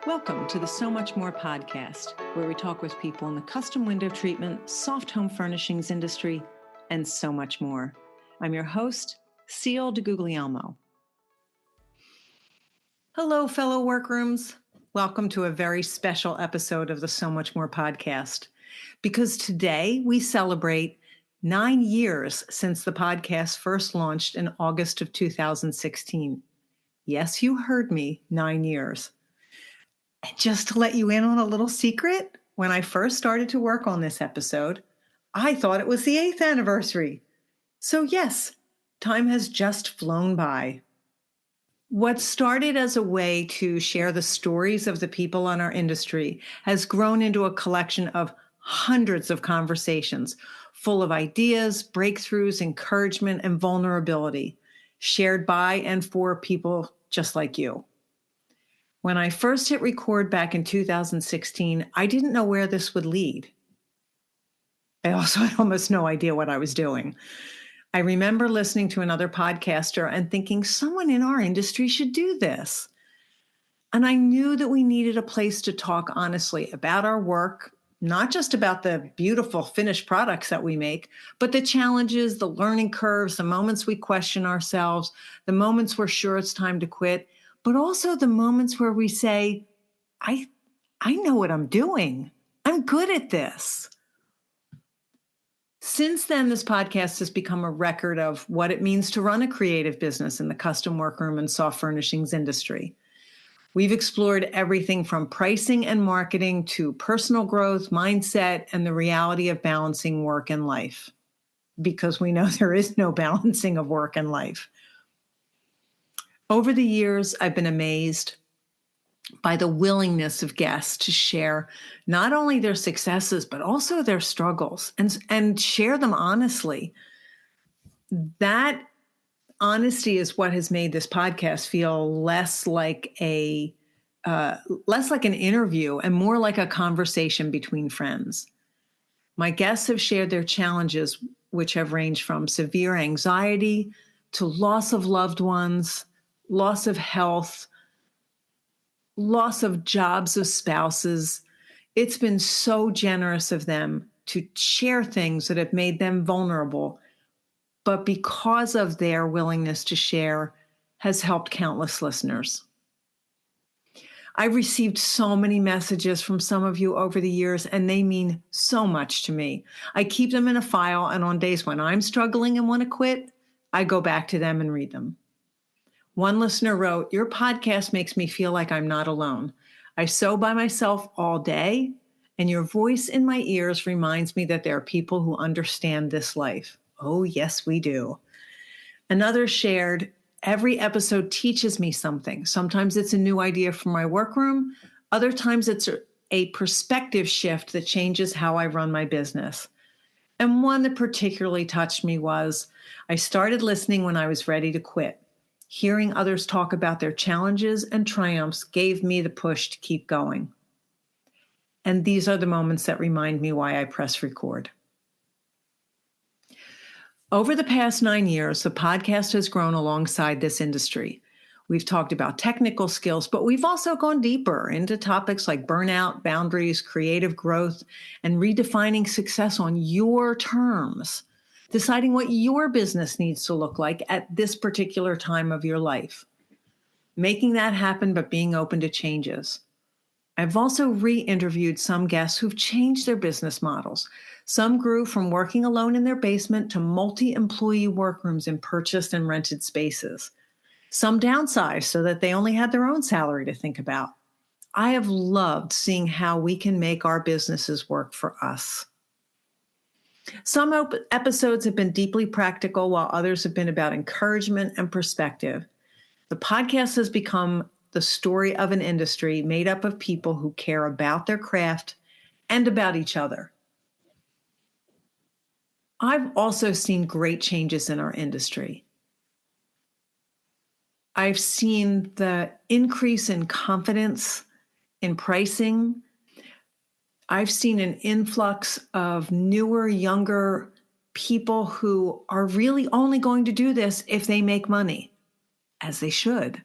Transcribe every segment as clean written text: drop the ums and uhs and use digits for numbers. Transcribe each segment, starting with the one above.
Welcome to the So Much More podcast, where we talk with people in the custom window treatment, soft home furnishings industry, and so much more. I'm your host, Ciel DeGuglielmo. Hello, fellow workrooms. Welcome to a very special episode of the So Much More podcast, because today we celebrate 9 years since the podcast first launched in August of 2016. Yes, you heard me, 9 years. And just to let you in on a little secret, when I first started to work on this episode, I thought it was the 8th anniversary. So yes, time has just flown by. What started as a way to share the stories of the people in our industry has grown into a collection of hundreds of conversations full of ideas, breakthroughs, encouragement, and vulnerability, shared by and for people just like you. When I first hit record back in 2016, I didn't know where this would lead. I also had almost no idea what I was doing. I remember listening to another podcaster and thinking someone in our industry should do this. And I knew that we needed a place to talk honestly about our work, not just about the beautiful finished products that we make, but the challenges, the learning curves, the moments we question ourselves, the moments we're sure it's time to quit, but also the moments where we say, I know what I'm doing. I'm good at this. Since then, this podcast has become a record of what it means to run a creative business in the custom workroom and soft furnishings industry. We've explored everything from pricing and marketing to personal growth, mindset, and the reality of balancing work and life, because we know there is no balancing of work and life. Over the years, I've been amazed by the willingness of guests to share not only their successes, but also their struggles and share them honestly. That honesty is what has made this podcast feel less like an interview and more like a conversation between friends. My guests have shared their challenges, which have ranged from severe anxiety to loss of loved ones, loss of health, loss of jobs of spouses. It's been so generous of them to share things that have made them vulnerable, but because of their willingness to share, has helped countless listeners. I've received so many messages from some of you over the years, and they mean so much to me. I keep them in a file, and on days when I'm struggling and want to quit, I go back to them and read them. One listener wrote, "Your podcast makes me feel like I'm not alone. I sew by myself all day, and your voice in my ears reminds me that there are people who understand this life." Oh, yes, we do. Another shared, "Every episode teaches me something. Sometimes it's a new idea for my workroom. Other times it's a perspective shift that changes how I run my business." And one that particularly touched me was, "I started listening when I was ready to quit. Hearing others talk about their challenges and triumphs gave me the push to keep going." And these are the moments that remind me why I press record. Over the past 9 years, the podcast has grown alongside this industry. We've talked about technical skills, but we've also gone deeper into topics like burnout, boundaries, creative growth, and redefining success on your terms, deciding what your business needs to look like at this particular time of your life, making that happen, but being open to changes. I've also re-interviewed some guests who've changed their business models. Some grew from working alone in their basement to multi-employee workrooms in purchased and rented spaces. Some downsized so that they only had their own salary to think about. I have loved seeing how we can make our businesses work for us. Some episodes have been deeply practical, while others have been about encouragement and perspective. The podcast has become the story of an industry made up of people who care about their craft and about each other. I've also seen great changes in our industry. I've seen the increase in confidence in pricing. I've seen an influx of newer, younger people who are really only going to do this if they make money, as they should.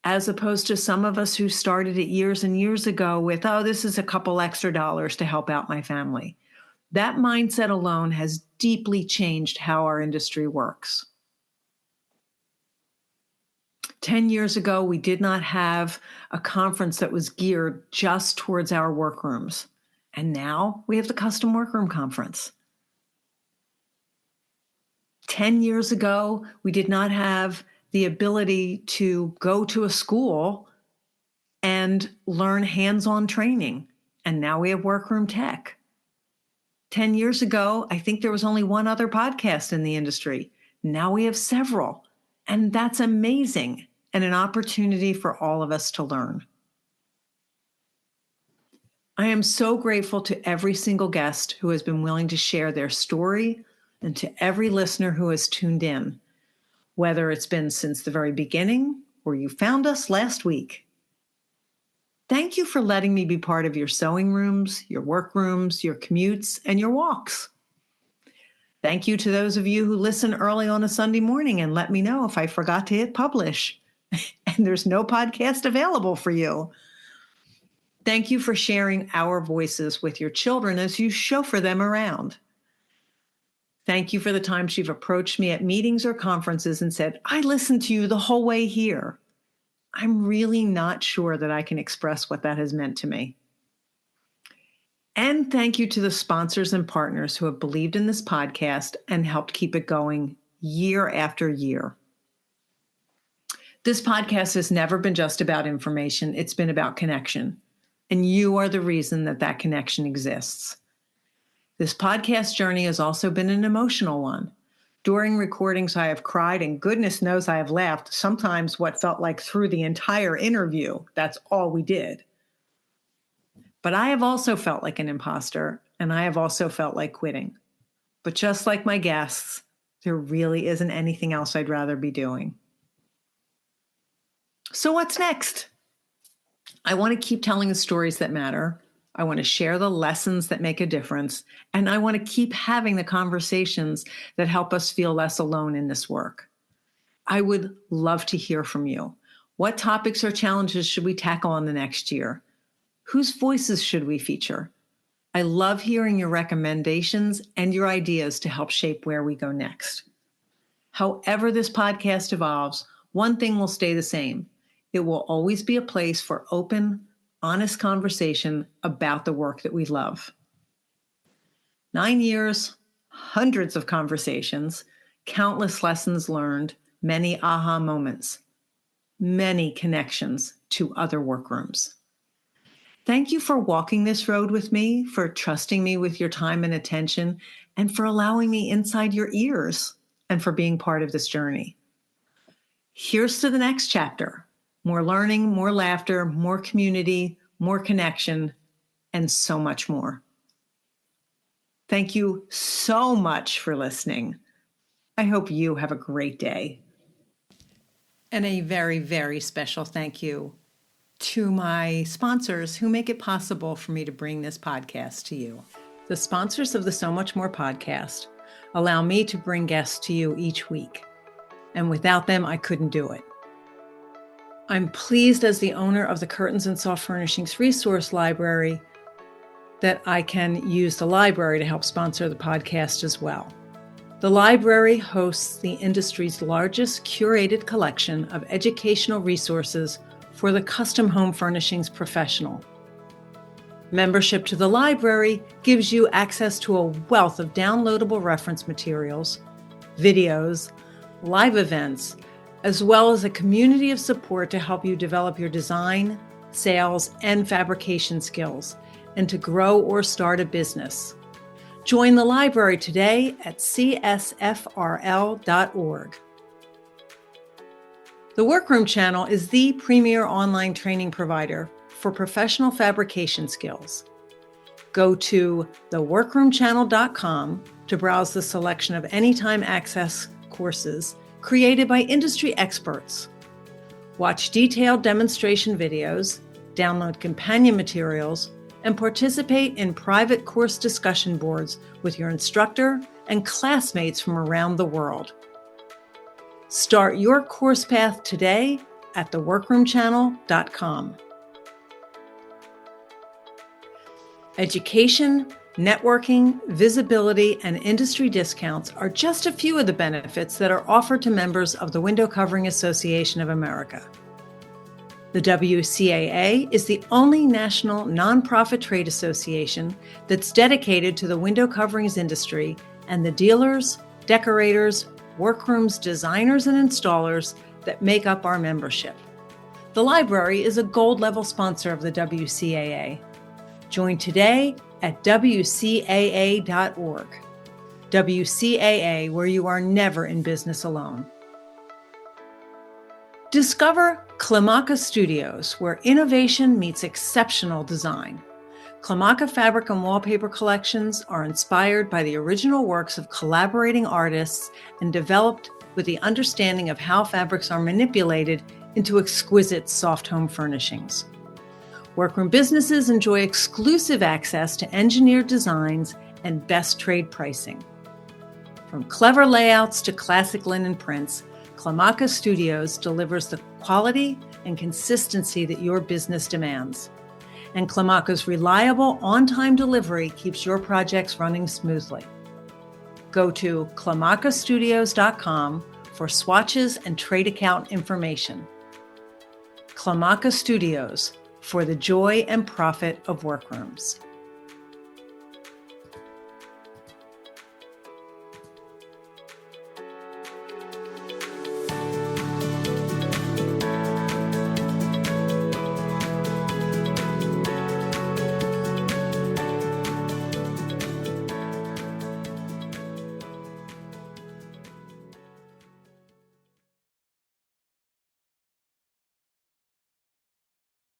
as opposed to some of us who started it years and years ago with, oh, this is a couple extra dollars to help out my family. That mindset alone has deeply changed how our industry works. 10 years ago, we did not have a conference that was geared just towards our workrooms. And now we have the Custom Workroom Conference. 10 years ago, we did not have the ability to go to a school and learn hands-on training. And now we have Workroom Tech. 10 years ago, I think there was only one other podcast in the industry. Now we have several. And that's amazing and an opportunity for all of us to learn. I am so grateful to every single guest who has been willing to share their story and to every listener who has tuned in, whether it's been since the very beginning or you found us last week. Thank you for letting me be part of your sewing rooms, your workrooms, your commutes, and your walks. Thank you to those of you who listen early on a Sunday morning and let me know if I forgot to hit publish and there's no podcast available for you. Thank you for sharing our voices with your children as you chauffeur them around. Thank you for the times you've approached me at meetings or conferences and said, I listened to you the whole way here. I'm really not sure that I can express what that has meant to me. And thank you to the sponsors and partners who have believed in this podcast and helped keep it going year after year. This podcast has never been just about information. It's been about connection. And you are the reason that that connection exists. This podcast journey has also been an emotional one. During recordings, I have cried, and goodness knows I have laughed, sometimes what felt like through the entire interview. That's all we did. But I have also felt like an imposter, and I have also felt like quitting. But just like my guests, there really isn't anything else I'd rather be doing. So what's next? I want to keep telling the stories that matter. I want to share the lessons that make a difference. And I want to keep having the conversations that help us feel less alone in this work. I would love to hear from you. What topics or challenges should we tackle in the next year? Whose voices should we feature? I love hearing your recommendations and your ideas to help shape where we go next. However this podcast evolves, one thing will stay the same. It will always be a place for open, honest conversation about the work that we love. 9 years, hundreds of conversations, countless lessons learned, many aha moments, many connections to other workrooms. Thank you for walking this road with me, for trusting me with your time and attention, and for allowing me inside your ears, and for being part of this journey. Here's to the next chapter. More learning, more laughter, more community, more connection, and so much more. Thank you so much for listening. I hope you have a great day. And a very, very special thank you to my sponsors who make it possible for me to bring this podcast to you. The sponsors of the So Much More podcast allow me to bring guests to you each week. And without them, I couldn't do it. I'm pleased as the owner of the Curtains and Soft Furnishings Resource Library that I can use the library to help sponsor the podcast as well. The library hosts the industry's largest curated collection of educational resources for the custom home furnishings professional. Membership to the library gives you access to a wealth of downloadable reference materials, videos, live events, as well as a community of support to help you develop your design, sales, and fabrication skills, and to grow or start a business. Join the library today at csfrl.org. The Workroom Channel is the premier online training provider for professional fabrication skills. Go to theworkroomchannel.com to browse the selection of anytime access courses created by industry experts. Watch detailed demonstration videos, download companion materials, and participate in private course discussion boards with your instructor and classmates from around the world. Start your course path today at theworkroomchannel.com. Education, networking, visibility, and industry discounts are just a few of the benefits that are offered to members of the Window Covering Association of America. The WCAA is the only national nonprofit trade association that's dedicated to the window coverings industry and the dealers, decorators, workrooms, designers, and installers that make up our membership. The library is a gold-level sponsor of the WCAA. Join today at WCAA.org. WCAA, where you are never in business alone. Discover Klimaka Studios, where innovation meets exceptional design. Klimaka fabric and wallpaper collections are inspired by the original works of collaborating artists and developed with the understanding of how fabrics are manipulated into exquisite soft home furnishings. Workroom businesses enjoy exclusive access to engineered designs and best trade pricing. From clever layouts to classic linen prints, Klimaka Studios delivers the quality and consistency that your business demands. And Klimaka's reliable, on-time delivery keeps your projects running smoothly. Go to KlimakaStudios.com for swatches and trade account information. Klimaka Studios, for the joy and profit of workrooms.